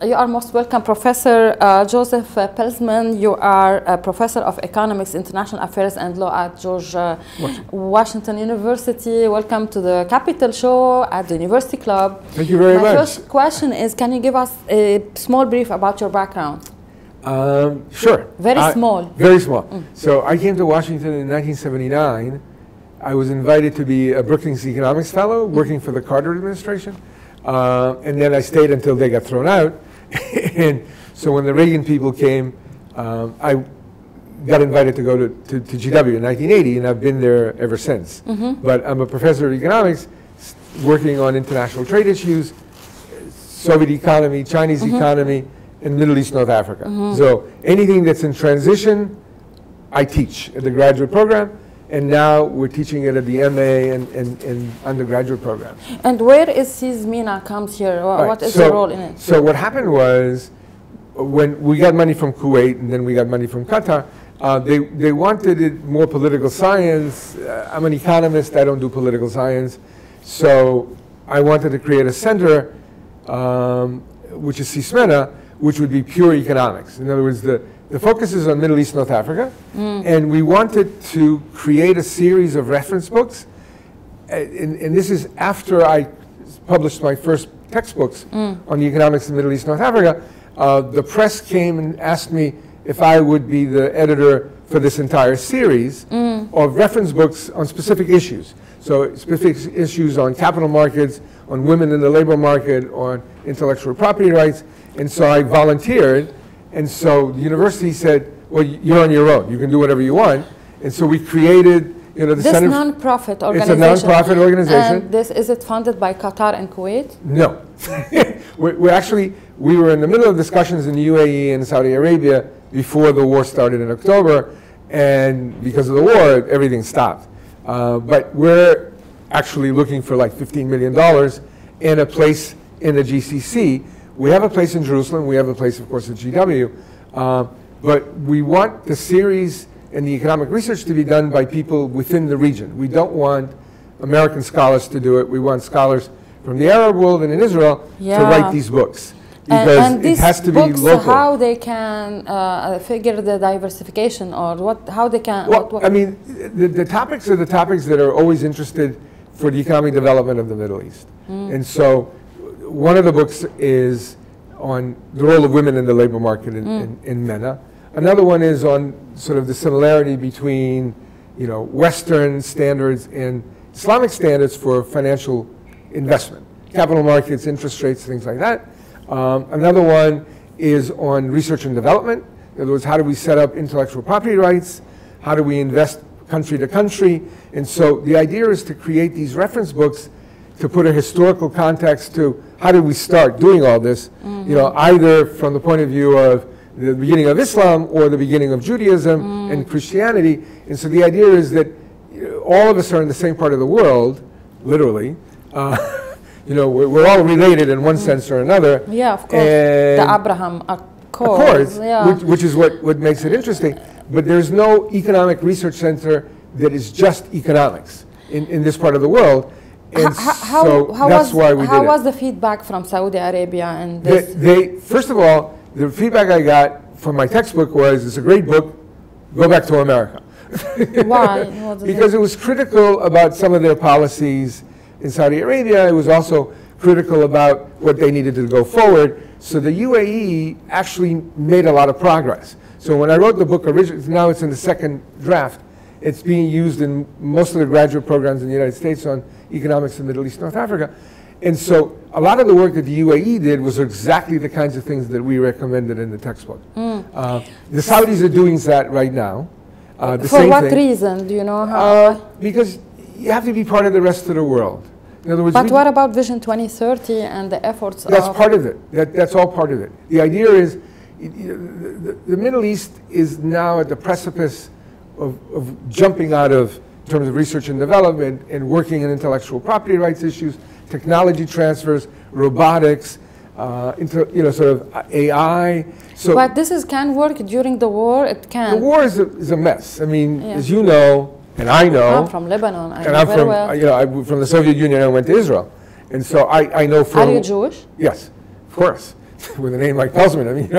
You are most welcome, Professor Joseph Pelzman. You are a Professor of Economics, International Affairs and Law at George Washington University. Welcome to the Capital Show at the University Club. Thank you very much. My first question is, can you give us a small brief about your background? Sure. Very small. Very small. So I came to Washington in 1979. I was invited to be a Brookings Economics Fellow working for the Carter administration. And then I stayed until they got thrown out. And so when the Reagan people came, I got invited to go to GW in 1980, and I've been there ever since. But I'm a professor of economics working on international trade issues, Soviet economy, Chinese economy, and Middle East, North Africa. So anything that's in transition, I teach at the graduate program. And now we're teaching it at the MA and undergraduate program. And where is CMIA comes here? What is the role in it? So what happened was, when we got money from Kuwait and then we got money from Qatar, they wanted it more political science. I'm an economist, I don't do political science. So I wanted to create a center, which is CMIA, which would be pure economics. In other words, the focus is on Middle East, North Africa, and we wanted to create a series of reference books, and this is after I published my first textbooks on the economics of Middle East, North Africa. The press came and asked me if I would be the editor for this entire series of reference books on specific issues. So specific issues on capital markets, on women in the labor market, on intellectual property rights, and so I volunteered. And so the university said, well, you're on your own. You can do whatever you want. And so we created, the this Center. Non-profit organization. It's a non-profit organization. And is it funded by Qatar and Kuwait? No. we were in the middle of discussions in the UAE and Saudi Arabia before the war started in October. And because of the war, everything stopped. But we're actually looking for like $15 million in a place in the GCC. We have a place in Jerusalem. We have a place, of course, at GW. But we want the series and the economic research to be done by people within the region. We don't want American scholars to do it. We want scholars from the Arab world and in Israel to write these books. Because and it has to be local. How they can figure the diversification, or what? How they can? Well, I mean, the topics are the topics that are always interested for the economic development of the Middle East. And so one of the books is on the role of women in the labor market in MENA. Another one is on sort of the similarity between, Western standards and Islamic standards for financial investment, capital markets, interest rates, things like that. Another one is on research and development. In other words, how do we set up intellectual property rights? How do we invest country to country? And so the idea is to create these reference books to put a historical context to how did we start doing all this, either from the point of view of the beginning of Islam or the beginning of Judaism and Christianity. And so the idea is that all of us are in the same part of the world, literally. We're all related in one sense or another. Yeah, of course. And the AbrahamACC. Which is what makes it interesting. But there's no economic research center that is just economics in this part of the world. And how was the feedback from Saudi Arabia and this? First of all, the feedback I got from my textbook was, it's a great book, go back to America. Why? Because it was critical about some of their policies in Saudi Arabia. It was also critical about what they needed to go forward. So the UAE actually made a lot of progress. So when I wrote the book originally, now it's in the second draft, it's being used in most of the graduate programs in the United States on economics in Middle East, North Africa. And so a lot of the work that the UAE did was exactly the kinds of things that we recommended in the textbook. The Saudis are doing that right now. For what reason? Do you know how? Because you have to be part of the rest of the world. In other words, but what about Vision 2030 and the efforts? That's part of it. That's all part of it. The idea is the Middle East is now at the precipice of jumping out of, in terms of research and development, and working in intellectual property rights issues, technology transfers, robotics, sort of AI. So but this can work during the war. It can. The war is a mess. I mean, as you know, and I know. I'm from Lebanon. I'm from the Soviet Union. I went to Israel, and so I know from. Are you Jewish? Yes, of course. with a name like Pelzman, I mean,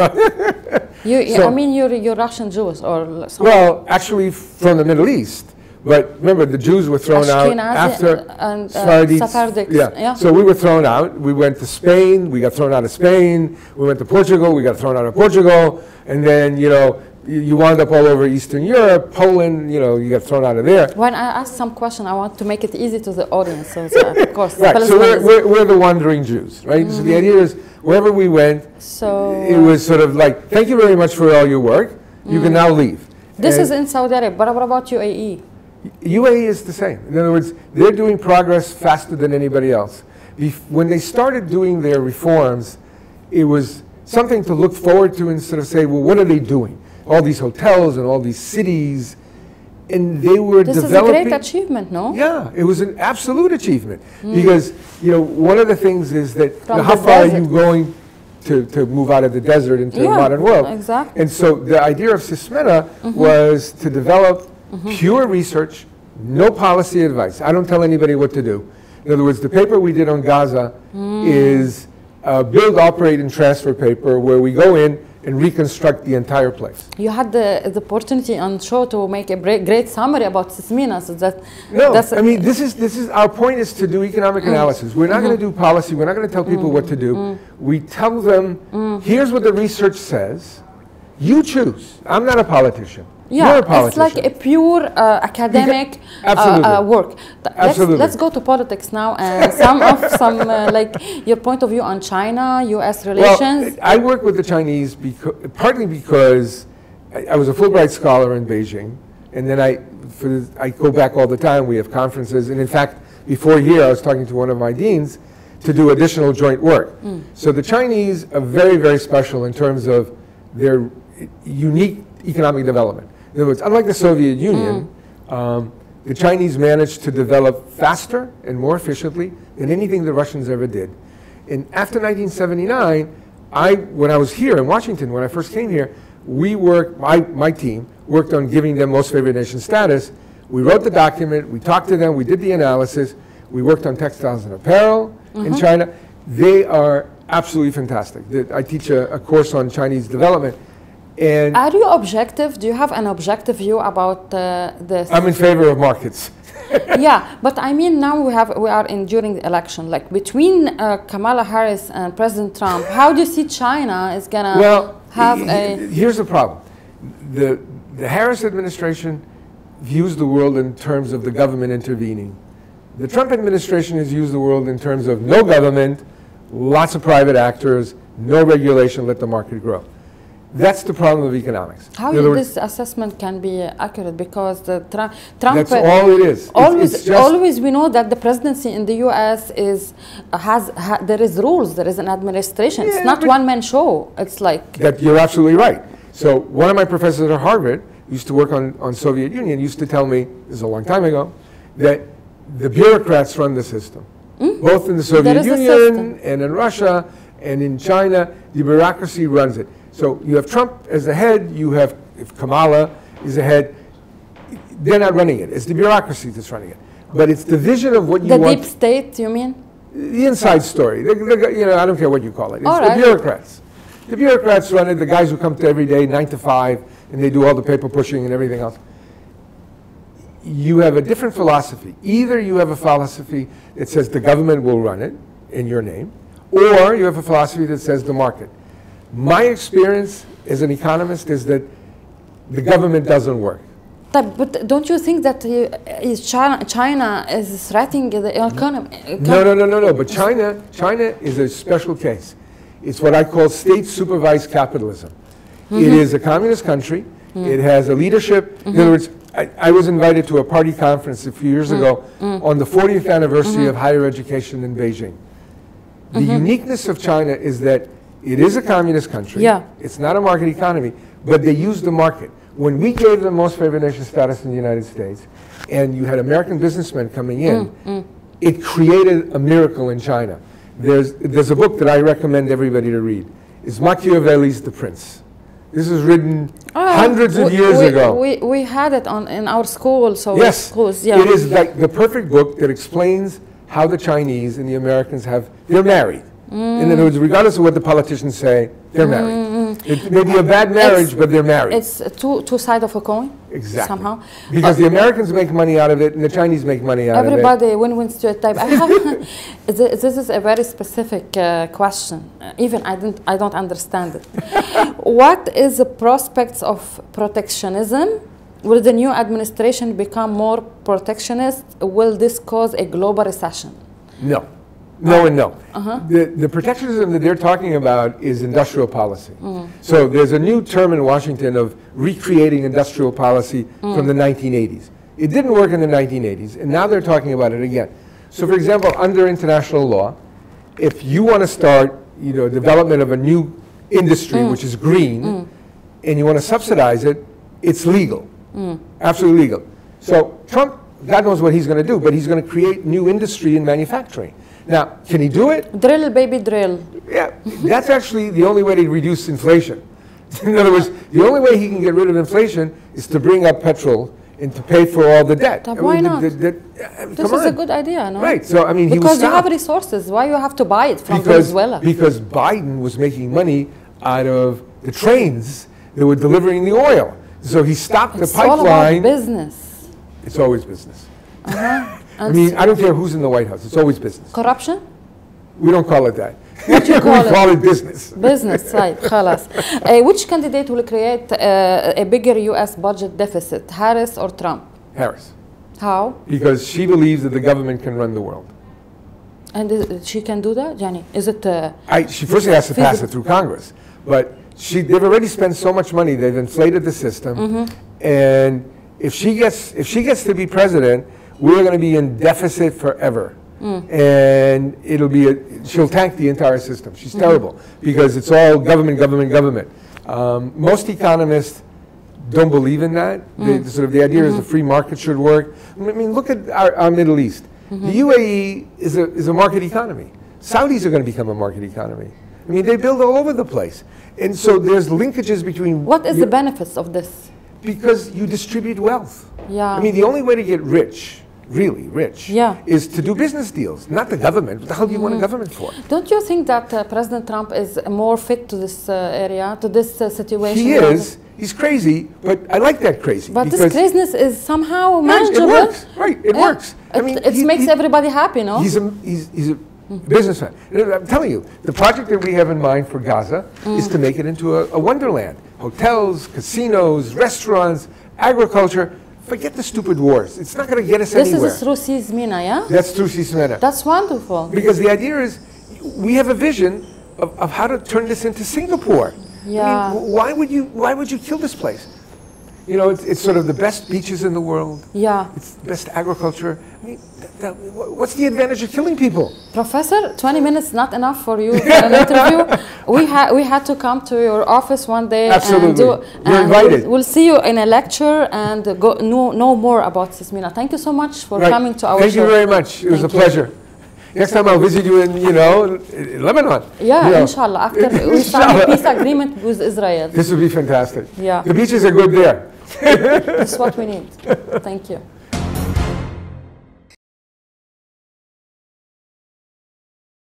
I mean, you're Russian Jews or something. Well, actually from the Middle East. But remember, the Jews were thrown out after and Sephardics. Yeah. So we were thrown out. We went to Spain. We got thrown out of Spain. We went to Portugal. We got thrown out of Portugal. And then, you wound up all over Eastern Europe, Poland, you got thrown out of there. When I ask some question, I want to make it easy to the audience. So of course, right. So we're the wandering Jews, right? Mm-hmm. So the idea is, wherever we went, it was sort of like, thank you very much for all your work. You can now leave. This is in Saudi Arabia, but what about UAE? UAE is the same. In other words, they're doing progress faster than anybody else. When they started doing their reforms, it was something to look forward to instead of say, well, what are they doing? All these hotels and all these cities, and they were developing. This is a great achievement, no? Yeah, it was an absolute achievement because one of the things is that how far are you going to move out of the desert into the modern world? Exactly. And so the idea of CMIA was to develop pure research, no policy advice. I don't tell anybody what to do. In other words, the paper we did on Gaza is a build, operate, and transfer paper where we go in and reconstruct the entire place. You had the opportunity on show to make a great summary about CMIA. So I mean, this is our point is to do economic analysis. We're not going to do policy. We're not going to tell people what to do. We tell them, here's what the research says. You choose. I'm not a politician. Yeah, it's like a pure academic work. Let's go to politics now and some like your point of view on China, U.S. relations. Well, I work with the Chinese partly because I was a Fulbright scholar in Beijing, and then I go back all the time. We have conferences, and in fact, before here, I was talking to one of my deans to do additional joint work. So the Chinese are very, very special in terms of their unique economic development. In other words, unlike the Soviet Union, the Chinese managed to develop faster and more efficiently than anything the Russians ever did. And after 1979, when I was here in Washington, when I first came here, my team worked on giving them most favored nation status. We wrote the document, we talked to them, we did the analysis, we worked on textiles and apparel in China. They are absolutely fantastic. I teach a course on Chinese development. And are you objective? Do you have an objective view about this? I'm in favor of markets. Yeah, but I mean now we are during the election, like between Kamala Harris and President Trump. How do you see China is gonna have a? Here's the problem: the Harris administration views the world in terms of the government intervening. The Trump administration has used the world in terms of no government, lots of private actors, no regulation, let the market grow. That's the problem of economics. How this assessment can be accurate because the Trump. That's all it is. Always we know that the presidency in the U.S. there is rules. There is an administration. Yeah, it's not one-man show. It's like that. You're absolutely right. So one of my professors at Harvard used to work on Soviet Union. Used to tell me, this is a long time ago, that the bureaucrats run the system, both in the Soviet Union and in Russia and in China. The bureaucracy runs it. So you have Trump as the head, if Kamala is the head, they're not running it. It's the bureaucracy that's running it. But it's the vision of what you want. The deep state, you mean? The inside story. I don't care what you call it. It's the bureaucrats. The bureaucrats run it, the guys who come to every day, 9 to 5, and they do all the paper pushing and everything else. You have a different philosophy. Either you have a philosophy that says the government will run it in your name, or you have a philosophy that says the market. My experience as an economist is that the government doesn't work. But don't you think that China is threatening the economy? No. But China is a special case. It's what I call state-supervised capitalism. It is a communist country. It has a leadership. In other words, I was invited to a party conference a few years ago on the 40th anniversary of higher education in Beijing. The uniqueness of China is that it is a communist country. Yeah. It's not a market economy, but they use the market. When we gave them most favored nation status in the United States, and you had American businessmen coming in, it created a miracle in China. There's a book that I recommend everybody to read. It's Machiavelli's The Prince. This was written hundreds of years ago. We had it in our school. So yes, schools, yeah. It is like the perfect book that explains how the Chinese and the Americans they're married. In other words, regardless of what the politicians say, they're married. It may be a bad marriage, but they're married. It's two sides of a coin. Exactly. Somehow. Because the Americans make money out of it, and the Chinese make money out of it. Everybody win-win stereotype. I have this is a very specific question. Even I don't understand it. What is the prospects of protectionism? Will the new administration become more protectionist? Will this cause a global recession? No. No and no. The protectionism that they're talking about is industrial policy. So there's a new term in Washington of recreating industrial policy from the 1980s. It didn't work in the 1980s, and now they're talking about it again. So for example, under international law, if you want to start development of a new industry which is green, and you want to subsidize it, it's legal. Absolutely legal. So Trump, God knows what he's going to do, but he's going to create new industry in manufacturing. Now, can he do it? Drill, baby, drill. Yeah, that's actually the only way to reduce inflation. In other words, the only way he can get rid of inflation is to bring up petrol and to pay for all the debt. Why not? This is a good idea, no? Right, so I mean, because you have resources. Why you have to buy it from Venezuela? Because Biden was making money out of the trains that were delivering the oil. So he stopped the pipeline. It's all about business. It's always business. I mean, I don't care who's in the White House. It's always business. Corruption? We don't call it that. What do you call it? We call it business. Business, right. خلاص. Which candidate will create a bigger U.S. budget deficit, Harris or Trump? Harris. How? Because she believes that the government can run the world. And she can do that, Jenny? Is it? She first has to pass it through Congress, but they've already spent so much money. They've inflated the system, and if she gets to be president, we're going to be in deficit forever. And she'll tank the entire system. She's terrible because it's all government, government, government. Most economists don't believe in that. The idea is the free market should work. I mean, look at our Middle East. The UAE is a market economy. Saudis are going to become a market economy. I mean, they build all over the place. And so there's linkages between... What is the benefits of this? Because you distribute wealth. Yeah. I mean, the only way to get rich, really rich, is to do business deals, not the government. What the hell do you want a government for? Don't you think that President Trump is more fit to this area, to this situation? He is. He's crazy, but I like that crazy. But this craziness is somehow manageable. It works, right? It works. I mean, it makes everybody happy, no? He's a businessman. I'm telling you, the project that we have in mind for Gaza is to make it into a wonderland. Hotels, casinos, restaurants, agriculture. Forget the stupid wars. It's not going to get us anywhere. This is through CMIA, yeah? That's through CMIA. That's wonderful. Because the idea is, we have a vision of how to turn this into Singapore. Yeah. I mean, why would you kill this place? You know, it's sort of the best beaches in the world. Yeah. It's the best agriculture. I mean, what's the advantage of killing people? Professor, 20 minutes not enough for you for an interview. We had to come to your office one day. Absolutely. You're invited. We'll see you in a lecture and know more about CMIA. Thank you so much for coming to our show. Thank you very much. It was a pleasure. Next time I'll visit you in, Lebanon. Yeah, inshallah. After we sign a peace agreement with Israel. This would be fantastic. Yeah. The beaches are good there. That's what we need. Thank you.